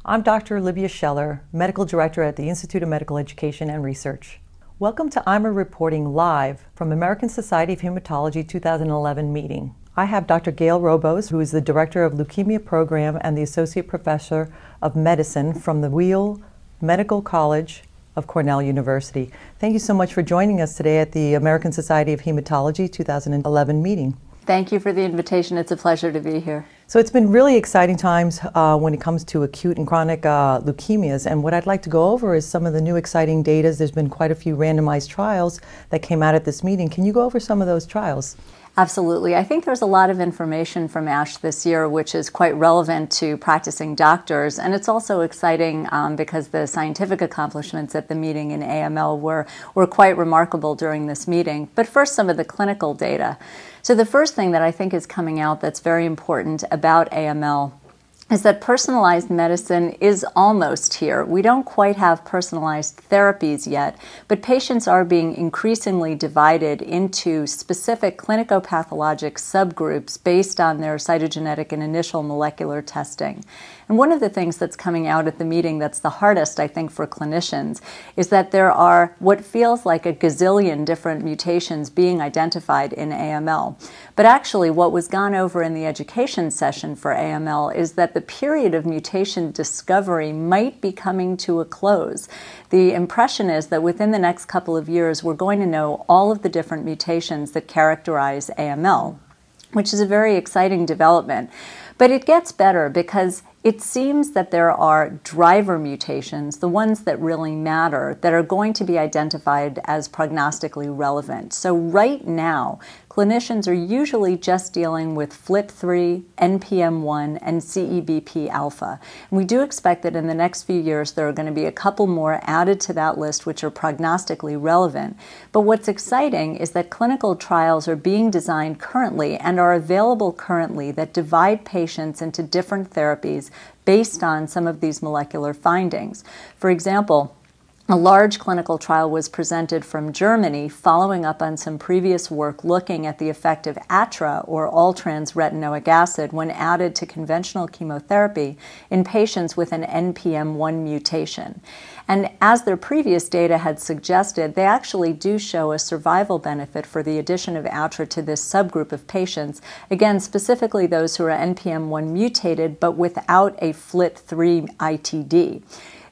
I'm Dr. Olivia Scheller, Medical Director at the Institute of Medical Education and Research. Welcome to IMA reporting live from American Society of Hematology 2011 meeting. I have Dr. Gail Roboz, who is the Director of Leukemia Program and the Associate Professor of Medicine from the Weill Medical College of Cornell University. Thank you so much for joining us today at the American Society of Hematology 2011 meeting. Thank you for the invitation. It's a pleasure to be here. So it's been really exciting times when it comes to acute and chronic leukemias, and what I'd like to go over is some of the new exciting data. There's been quite a few randomized trials that came out at this meeting. Can you go over some of those trials? Absolutely. I think there's a lot of information from ASH this year which is quite relevant to practicing doctors, and it's also exciting because the scientific accomplishments at the meeting in AML were quite remarkable during this meeting. But first, some of the clinical data. So the first thing that I think is coming out that's very important about AML is that personalized medicine is almost here. We don't quite have personalized therapies yet, but patients are being increasingly divided into specific clinicopathologic subgroups based on their cytogenetic and initial molecular testing. And one of the things that's coming out at the meeting that's the hardest, I think, for clinicians is that there are what feels like a gazillion different mutations being identified in AML. But actually, what was gone over in the education session for AML is that the period of mutation discovery might be coming to a close. The impression is that within the next couple of years, we're going to know all of the different mutations that characterize AML, which is a very exciting development. But it gets better because it seems that there are driver mutations, the ones that really matter, that are going to be identified as prognostically relevant. So right now, clinicians are usually just dealing with FLT3, NPM1, and CEBP alpha. And we do expect that in the next few years there are going to be a couple more added to that list which are prognostically relevant. But what's exciting is that clinical trials are being designed currently and are available currently that divide patients into different therapies based on some of these molecular findings. For example, a large clinical trial was presented from Germany following up on some previous work looking at the effect of ATRA, or all-trans retinoic acid, when added to conventional chemotherapy in patients with an NPM1 mutation. And as their previous data had suggested, they actually do show a survival benefit for the addition of ATRA to this subgroup of patients, again, specifically those who are NPM1 mutated but without a FLT3 ITD.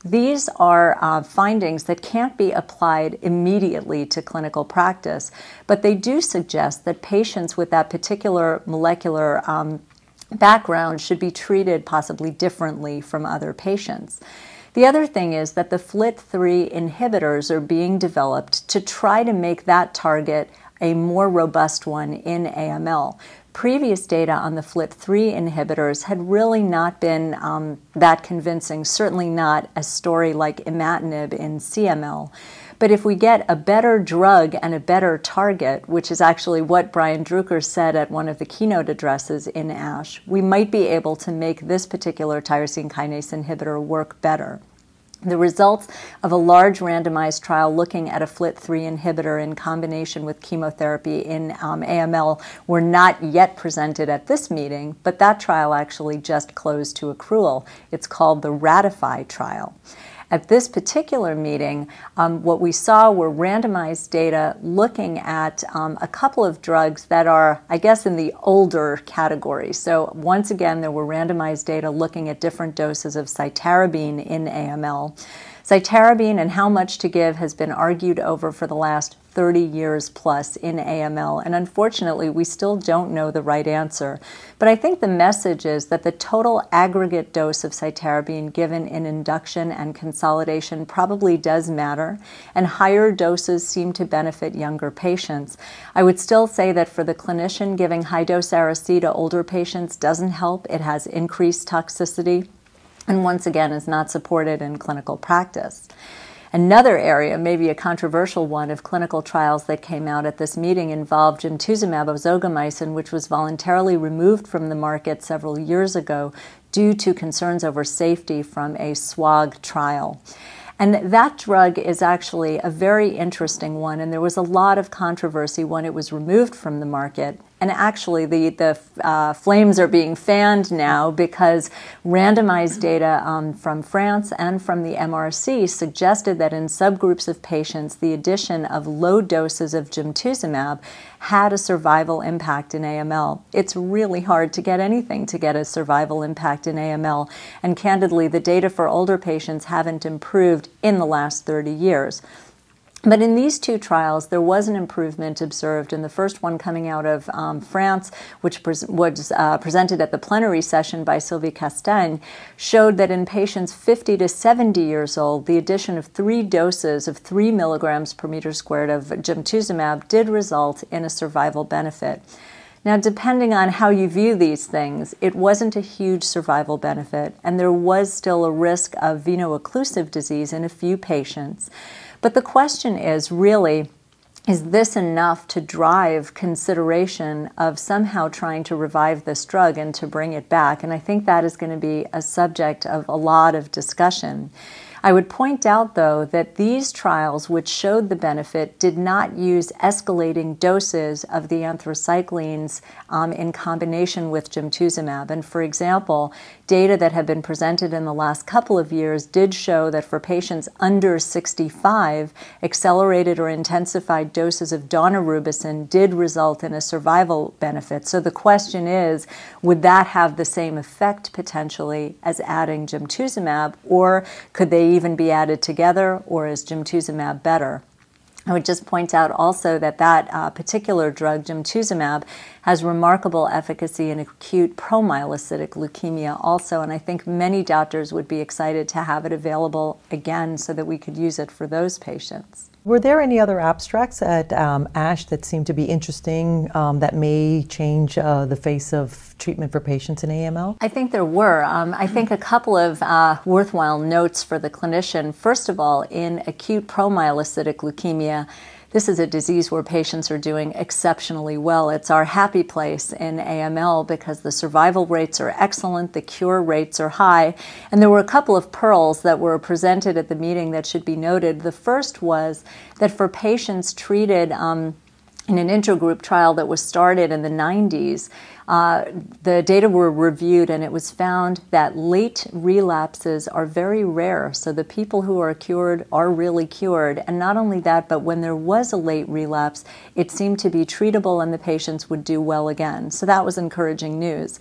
These are findings that can't be applied immediately to clinical practice, but they do suggest that patients with that particular molecular background should be treated possibly differently from other patients. The other thing is that the FLT3 inhibitors are being developed to try to make that target a more robust one in AML. Previous data on the FLT3 inhibitors had really not been that convincing, certainly not a story like imatinib in CML. But if we get a better drug and a better target, which is actually what Brian Drucker said at one of the keynote addresses in ASH, we might be able to make this particular tyrosine kinase inhibitor work better. The results of a large randomized trial looking at a FLT3 inhibitor in combination with chemotherapy in AML were not yet presented at this meeting, but that trial actually just closed to accrual. It's called the RATIFY trial. At this particular meeting, what we saw were randomized data looking at a couple of drugs that are, I guess, in the older category. So once again, there were randomized data looking at different doses of cytarabine in AML. Cytarabine and how much to give has been argued over for the last 30 years plus in AML, and unfortunately we still don't know the right answer. But I think the message is that the total aggregate dose of cytarabine given in induction and consolidation probably does matter, and higher doses seem to benefit younger patients. I would still say that for the clinician, giving high-dose Ara-C to older patients doesn't help. It has increased toxicity, and once again is not supported in clinical practice. Another area, maybe a controversial one, of clinical trials that came out at this meeting involved gemtuzumab ozogamicin, which was voluntarily removed from the market several years ago due to concerns over safety from a SWOG trial. And that drug is actually a very interesting one, and there was a lot of controversy when it was removed from the market. And actually, the flames are being fanned now because randomized data from France and from the MRC suggested that in subgroups of patients, the addition of low doses of gemtuzumab had a survival impact in AML. It's really hard to get anything to get a survival impact in AML, and candidly, the data for older patients haven't improved in the last 30 years. But in these two trials, there was an improvement observed, and the first one coming out of France, which was presented at the plenary session by Sylvie Castagne, showed that in patients 50 to 70 years old, the addition of 3 doses of 3 milligrams per meter squared of gemtuzumab did result in a survival benefit. Now, depending on how you view these things, it wasn't a huge survival benefit, and there was still a risk of veno-occlusive disease in a few patients. But the question is really, is this enough to drive consideration of somehow trying to revive this drug and to bring it back? And I think that is going to be a subject of a lot of discussion. I would point out, though, that these trials, which showed the benefit, did not use escalating doses of the anthracyclines in combination with gemtuzumab. And for example, data that have been presented in the last couple of years did show that for patients under 65, accelerated or intensified doses of daunorubicin did result in a survival benefit. So the question is, would that have the same effect potentially as adding gemtuzumab, or could they even be added together, or is gemtuzumab better? I would just point out also that particular drug, gemtuzumab, has remarkable efficacy in acute promyelocytic leukemia also, and I think many doctors would be excited to have it available again so that we could use it for those patients. Were there any other abstracts at ASH that seemed to be interesting that may change the face of treatment for patients in AML? I think there were. I think a couple of worthwhile notes for the clinician. First of all, in acute promyelocytic leukemia, this is a disease where patients are doing exceptionally well. It's our happy place in AML because the survival rates are excellent, the cure rates are high, and there were a couple of pearls that were presented at the meeting that should be noted. The first was that for patients treated in an intergroup trial that was started in the 90s, the data were reviewed and it was found that late relapses are very rare. So the people who are cured are really cured. And not only that, but when there was a late relapse, it seemed to be treatable and the patients would do well again. So that was encouraging news.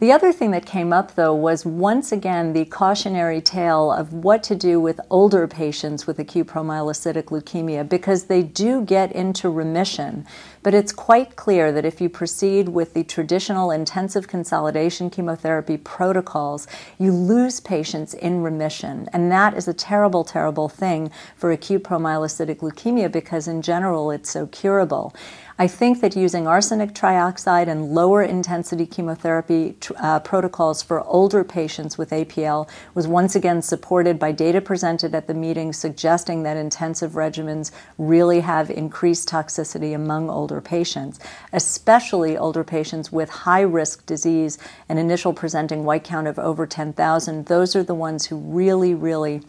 The other thing that came up, though, was once again the cautionary tale of what to do with older patients with acute promyelocytic leukemia, because they do get into remission. But it's quite clear that if you proceed with the traditional intensive consolidation chemotherapy protocols, you lose patients in remission. And that is a terrible, terrible thing for acute promyelocytic leukemia because in general it's so curable. I think that using arsenic trioxide and lower intensity chemotherapy protocols for older patients with APL was once again supported by data presented at the meeting suggesting that intensive regimens really have increased toxicity among older patients, especially older patients with high-risk disease, an initial presenting white count of over 10,000. Those are the ones who really, really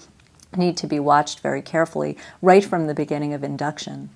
need to be watched very carefully right from the beginning of induction.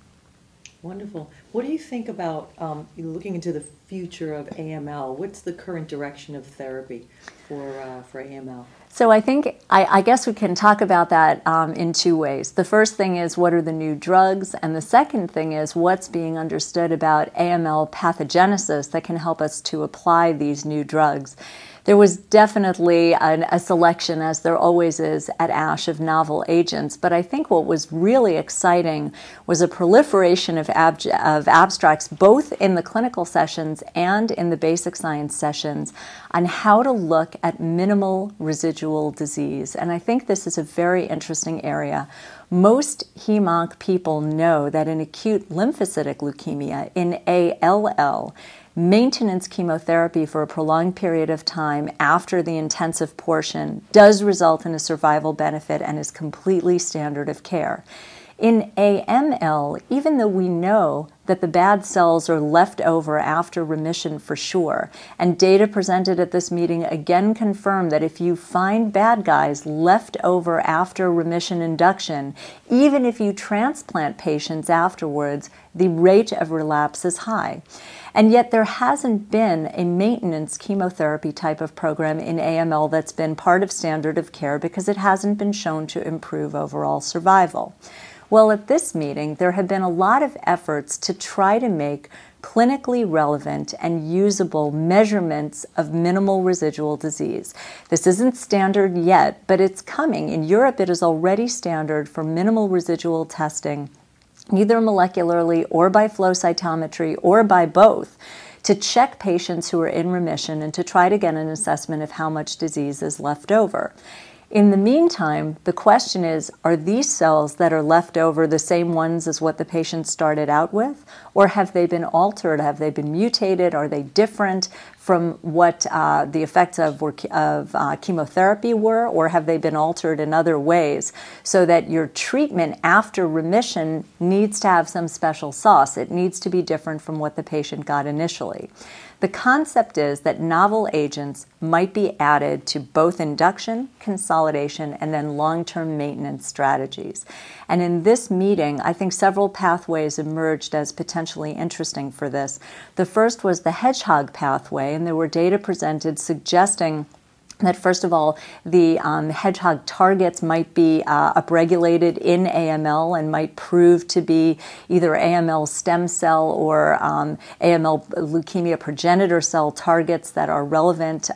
Wonderful. What do you think about looking into the future of AML? What's the current direction of therapy for AML? So I think, I guess we can talk about that in two ways. The first thing is what are the new drugs, and the second thing is what's being understood about AML pathogenesis that can help us to apply these new drugs. There was definitely a selection, as there always is at ASH, of novel agents, but I think what was really exciting was a proliferation of abstracts, both in the clinical sessions and in the basic science sessions, on how to look at minimal residual disease. And I think this is a very interesting area. Most hem-onc people know that in acute lymphocytic leukemia, in ALL, maintenance chemotherapy for a prolonged period of time after the intensive portion does result in a survival benefit and is completely standard of care. In AML, even though we know that the bad cells are left over after remission for sure. And data presented at this meeting again confirmed that if you find bad guys left over after remission induction, even if you transplant patients afterwards, the rate of relapse is high. And yet there hasn't been a maintenance chemotherapy type of program in AML that's been part of standard of care because it hasn't been shown to improve overall survival. Well, at this meeting, there have been a lot of efforts to try to make clinically relevant and usable measurements of minimal residual disease. This isn't standard yet, but it's coming. In Europe, it is already standard for minimal residual testing, either molecularly or by flow cytometry or by both, to check patients who are in remission and to try to get an assessment of how much disease is left over. In the meantime, the question is, are these cells that are left over the same ones as what the patient started out with? Or have they been altered? Have they been mutated? Are they different from what the effects of chemotherapy were? Or have they been altered in other ways so that your treatment after remission needs to have some special sauce? It needs to be different from what the patient got initially. The concept is that novel agents might be added to both induction, consolidation, and then long-term maintenance strategies. And in this meeting, I think several pathways emerged as potentially interesting for this. The first was the hedgehog pathway, and there were data presented suggesting that, first of all, the hedgehog targets might be upregulated in AML and might prove to be either AML stem cell or AML leukemia progenitor cell targets that are relevant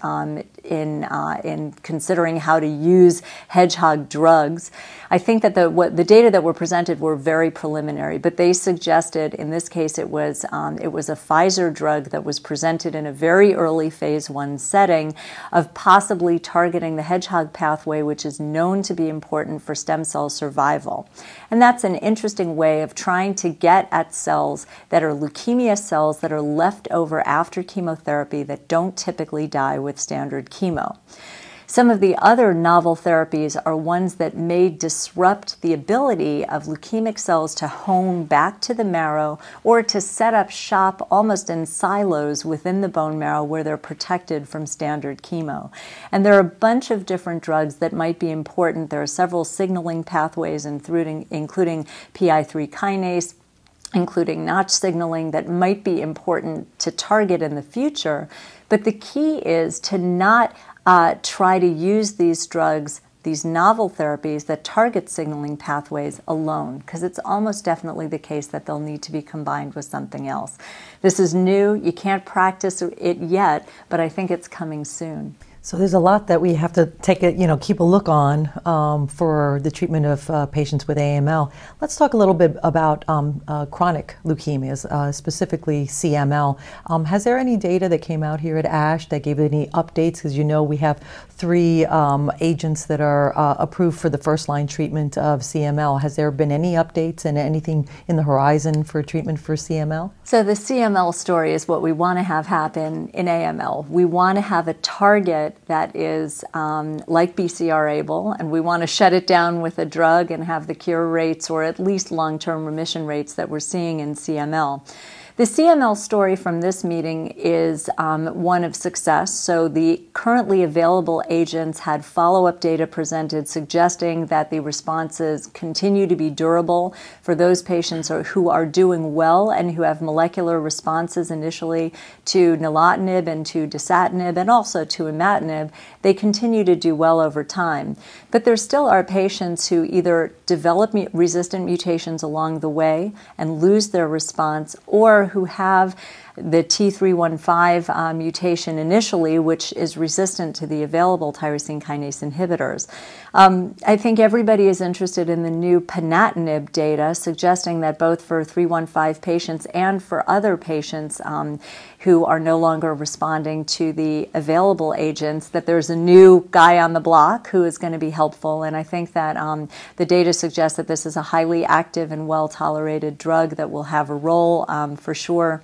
in considering how to use hedgehog drugs. I think that the data that were presented were very preliminary, but they suggested, in this case, it was a Pfizer drug that was presented in a very early phase 1 setting of possibly targeting the hedgehog pathway, which is known to be important for stem cell survival. And that's an interesting way of trying to get at cells that are leukemia cells that are left over after chemotherapy that don't typically die with standard chemo. Some of the other novel therapies are ones that may disrupt the ability of leukemic cells to home back to the marrow or to set up shop almost in silos within the bone marrow where they're protected from standard chemo. And there are a bunch of different drugs that might be important. There are several signaling pathways, including PI3 kinase, including Notch signaling, that might be important to target in the future. But the key is to not try to use these drugs, these novel therapies that target signaling pathways alone, because it's almost definitely the case that they'll need to be combined with something else. This is new. You can't practice it yet, but I think it's coming soon. So there's a lot that we have to keep a look on for the treatment of patients with AML. Let's talk a little bit about chronic leukemias, specifically CML. Has there any data that came out here at ASH that gave any updates? Because we have 3 agents that are approved for the first-line treatment of CML. Has there been any updates and anything in the horizon for treatment for CML? So the CML story is what we want to have happen in AML. We want to have a target that is like BCR-ABL, and we want to shut it down with a drug and have the cure rates or at least long-term remission rates that we're seeing in CML. The CML story from this meeting is one of success. So the currently available agents had follow-up data presented suggesting that the responses continue to be durable for those patients who are doing well and who have molecular responses initially to nilotinib and to dasatinib and also to imatinib. They continue to do well over time. But there still are patients who either develop resistant mutations along the way and lose their response, or who have the T315 mutation initially, which is resistant to the available tyrosine kinase inhibitors. I think everybody is interested in the new ponatinib data, suggesting that both for 315 patients and for other patients who are no longer responding to the available agents, that there's a new guy on the block who is going to be helpful. And I think that the data suggests that this is a highly active and well-tolerated drug that will have a role for sure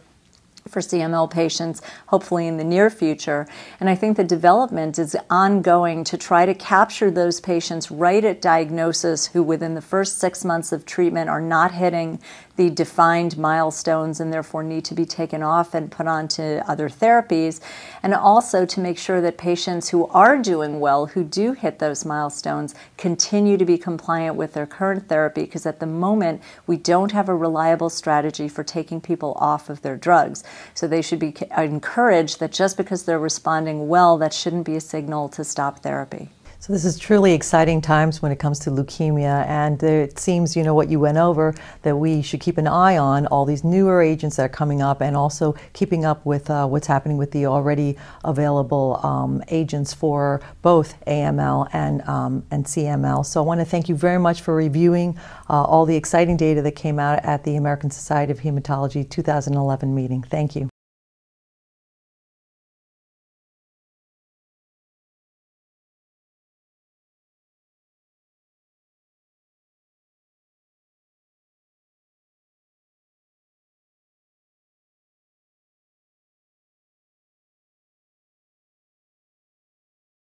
for CML patients, hopefully in the near future. And I think the development is ongoing to try to capture those patients right at diagnosis who within the first 6 months of treatment are not hitting the defined milestones and therefore need to be taken off and put onto other therapies, and also to make sure that patients who are doing well, who do hit those milestones, continue to be compliant with their current therapy, because at the moment we don't have a reliable strategy for taking people off of their drugs. So they should be encouraged that just because they're responding well, that shouldn't be a signal to stop therapy. So this is truly exciting times when it comes to leukemia, and it seems, what you went over, that we should keep an eye on all these newer agents that are coming up, and also keeping up with what's happening with the already available agents for both AML and CML. So I want to thank you very much for reviewing all the exciting data that came out at the American Society of Hematology 2011 meeting. Thank you.